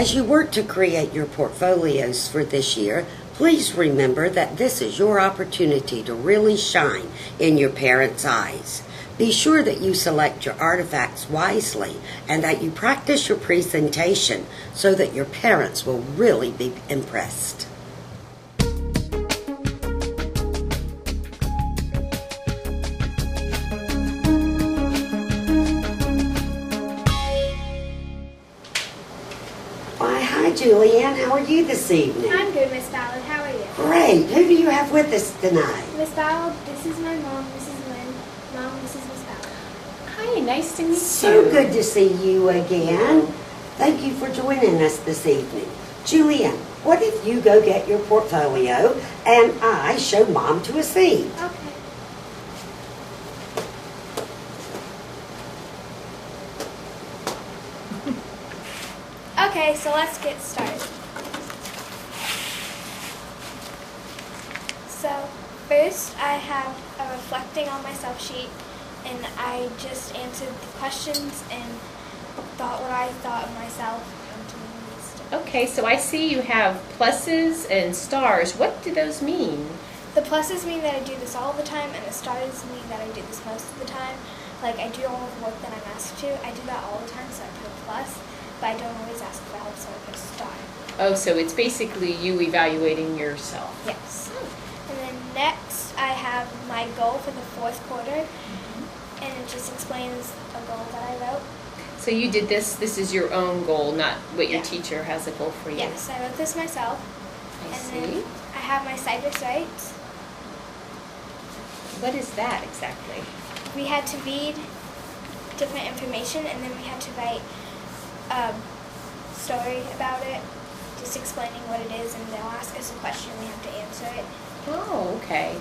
As you work to create your portfolios for this year, please remember that this is your opportunity to really shine in your parents' eyes. Be sure that you select your artifacts wisely and that you practice your presentation so that your parents will really be impressed. Hi, Julianne. How are you this evening? I'm good, Miss Ballard. How are you? Great. Who do you have with us tonight? Miss Ballard, this is my mom. This is Lynn. Mom, this is Miss Ballard. Hi, nice to meet you. So good to see you again. Thank you for joining us this evening. Julianne, what if you go get your portfolio and I show Mom to a seat? Okay. Okay, so let's get started. So first I have a reflecting on myself sheet, and I just answered the questions and thought what I thought of myself. Okay, so I see you have pluses and stars. What do those mean? The pluses mean that I do this all the time, and the stars mean that I do this most of the time. Like, I do all of the work that I'm asked to. I do that all the time, so I put a plus. But I don't always ask for help, so I put a star. Oh, so it's basically you evaluating yourself. Yes. And then next, I have my goal for the fourth quarter, and it just explains a goal that I wrote. So you did this is your own goal, not what your Yeah. teacher has a goal for you. Yes, I wrote this myself. I And see. then I have my Cypress rights. What is that exactly? We had to read different information, and then we had to write a story about it, just explaining what it is, and they'll ask us a question, we have to answer it. Oh, okay.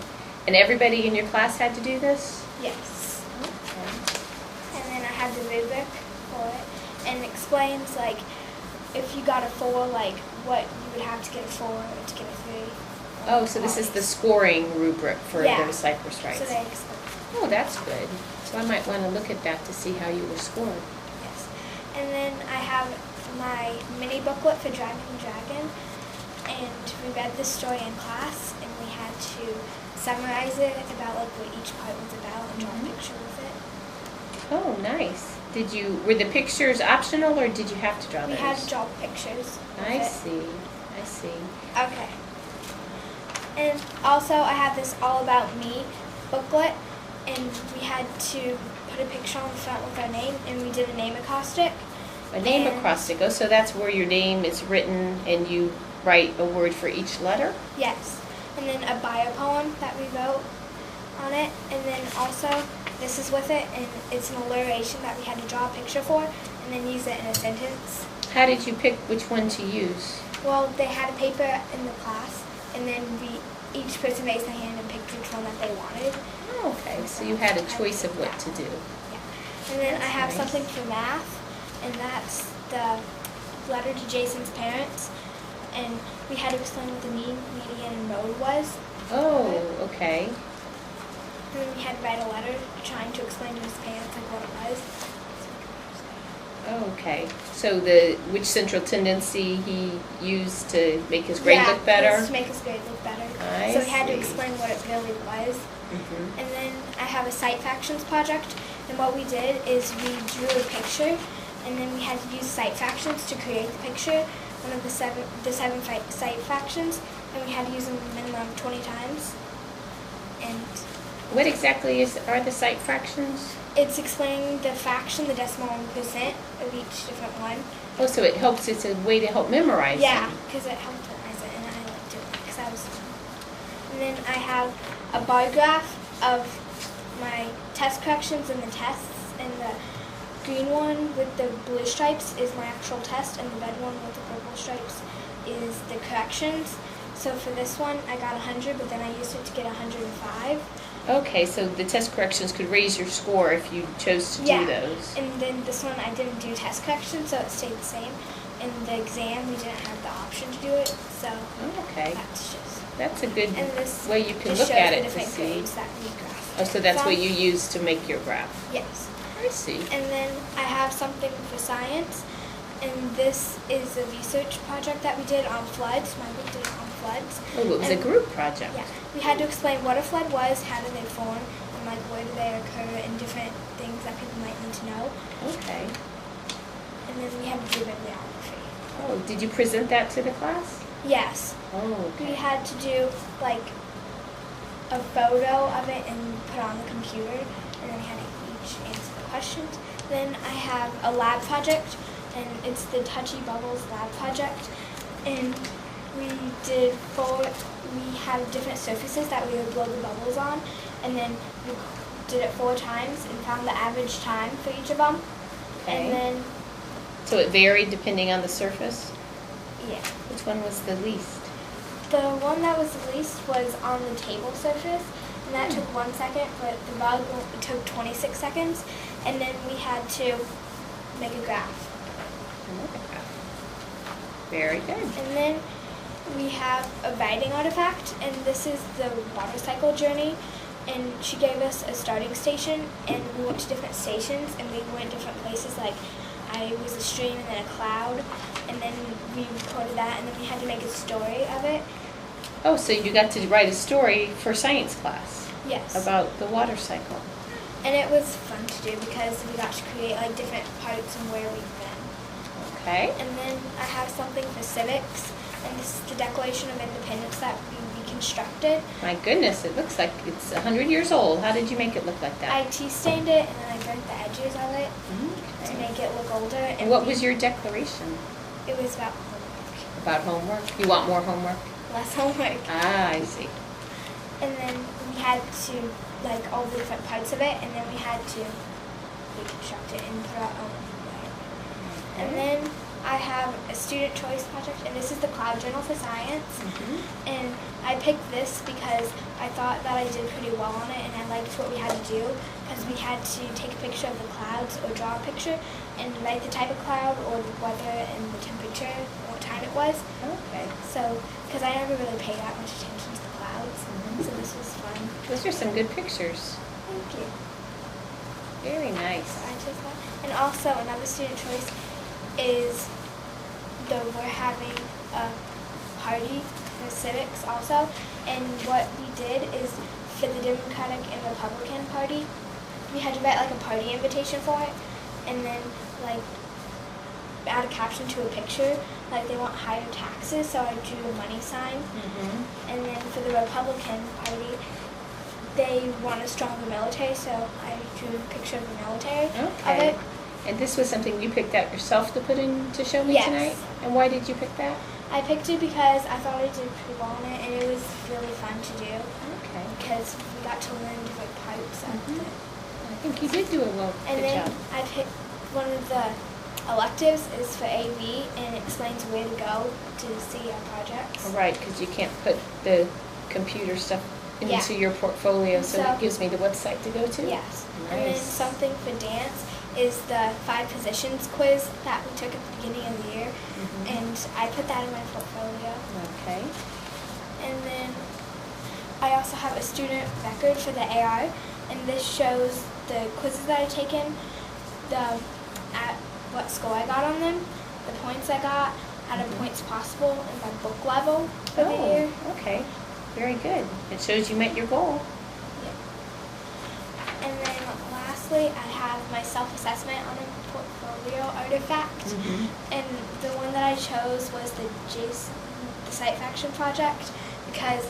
And everybody in your class had to do this? Yes. Okay. And then I had the rubric for it, and it explains, like, if you got a 4, like, what you would have to get a 4 or to get a 3. Oh, so this is the scoring rubric for the Cypress rights. So they explain. Oh, that's good. So I might want to look at that to see how you were scored. Yes. And then I have my mini booklet for Dragon the Dragon, and we read this story in class, and we had to summarize it about like what each part was about and draw a picture with it. Oh, nice. Were the pictures optional or did you have to draw those? We had to draw pictures with I it. see. Okay. And also I have this All About Me booklet, and we had to put a picture on the front with our name, and we did a name acrostic. A name acrostic. Oh, so that's where your name is written and you write a word for each letter? Yes. And then a bio poem that we wrote on it, and then also this is with it, and it's an alliteration that we had to draw a picture for and then use it in a sentence. How did you pick which one to use? Well, they had a paper in the class, and then each person raised their hand and picked which one that they wanted. Oh, okay. So you had a choice of what to do. Yeah. And then I have nice. something for math, and that's the letter to Jason's parents, and we had to explain what the mean, median, and mode was. Oh, okay. And then we had to write a letter trying to explain to his parents like what it was. Oh, okay. So which central tendency he used to make his grade look better? To make his grade look better. I So we had to see. explain what it really was. Mm-hmm. And then I have a Sight Factions project, and what we did is we drew a picture, and then we had to use Sight Factions to create the picture, one of the seven Sight Factions, and we had to use them a minimum of 20 times. And What exactly are the sight fractions? it's explaining the fraction, the decimal, and percent of each different one. Oh, so it's a way to help memorize Yeah, them. because it helped memorize it, and I liked it because I was. And then I have a bar graph of my test corrections and the tests, and the green one with the blue stripes is my actual test, and the red one with the purple stripes is the corrections. So for this one, I got 100, but then I used it to get 105. Okay, so the test corrections could raise your score if you chose to do those. And then this one, I didn't do test correction, so it stayed the same. In the exam, we didn't have the option to do it, so Okay, that's a good and this way you can just look shows at the it to different see. grades that we graphed. Oh, so that's from. what you use to make your graph. Yes. I see. And then I have something for science, And this is a research project that we did on floods. My group did it on floods. Oh, it was a And- group project. Yeah, we had to explain what a flood was, how do they form, and like where do they occur, and different things that people might need to know. Okay. And then we had to do bibliography. Oh, did you present that to the class? Yes, Oh, we okay. had to do like a photo of it and put it on the computer, and then we had to each answer the questions. Then I have a lab project, and it's the Touchy Bubbles lab project, and we had different surfaces that we would blow the bubbles on, and then we did it 4 times and found the average time for each of them. Okay. And then, So it varied depending on the surface? yeah. Which one was the least? The one that was the least was on the table surface, and that took 1 second, but the bug took 26 seconds, and then we had to make a graph. Very good. And then we have a writing artifact, and this is the water cycle journey, and she gave us a starting station, and we went to different stations, and we went different places, like I was a stream and then a cloud, and then we recorded that, and then we had to make a story of it. Oh, so you got to write a story for science class Yes. about the water cycle. And it was fun to do because we got to create like different parts and where we've been. Okay. And then I have something for civics, and this is the Declaration of Independence that we reconstructed. My goodness, it looks like it's 100 years old. How did you make it look like that? I tea stained it, and then I burnt the edges of it to Okay. make it look older. And what was your declaration It was about homework. about homework? You want more homework? Less homework. Ah, I see. And then we had to, like, all the different parts of it, and then we had to reconstruct it and put our own way. And then I have a student choice project, and this is the Cloud Journal for Science. And I picked this because I thought that I did pretty well on it, and I liked what we had to do, because we had to take a picture of the clouds or draw a picture and write the type of cloud or the weather and the temperature and what time it was. Okay. So, because I never really paid that much attention to the clouds, so this was fun. Those are some good pictures. Thank you. Very nice. So I chose that. And also another student choice is we're having a party for civics also, and what we did is for the Democratic and Republican Party, we had to write like a party invitation for it, and then like add a caption to a picture, like they want higher taxes, so I drew a money sign. And then for the Republican Party, they want a stronger military, so I drew a picture of the military of Okay. it. And this was something you picked out yourself to put in to show me Yes. tonight? And why did you pick that? I picked it because I thought I did pretty well on it, and it was really fun to do Okay. because we got to learn different parts of it. I think you did do a And good then job. I picked one of the electives is for AV, and it explains where to go to see our projects. All right, because you can't put the computer stuff into Yeah. your portfolio, so So- it gives me the website to go to? Yes. And then Nice. something for dance is the 5 positions quiz that we took at the beginning of the year, and I put that in my portfolio. Okay. And then I also have a student record for the AR, and this shows the quizzes that I've taken, at what score I got on them, the points I got, out of points possible, and my book level for the year. Okay. Very good. It shows you met your goal. And then lastly, I have my self-assessment on a portfolio artifact. And the one that I chose was the Site Faction project, because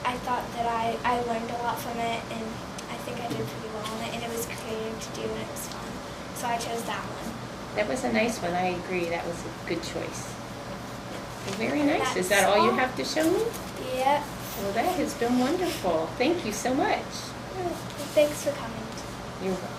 I thought that I learned a lot from it, and I think I did pretty well on it, and it was creative to do, and it was fun. So I chose that one. That was a nice one. I agree. That was a good choice. Very nice. Is That's that all you all. have to show me? Yeah. Well, that has been wonderful. Thank you so much. Thanks for coming. You're welcome.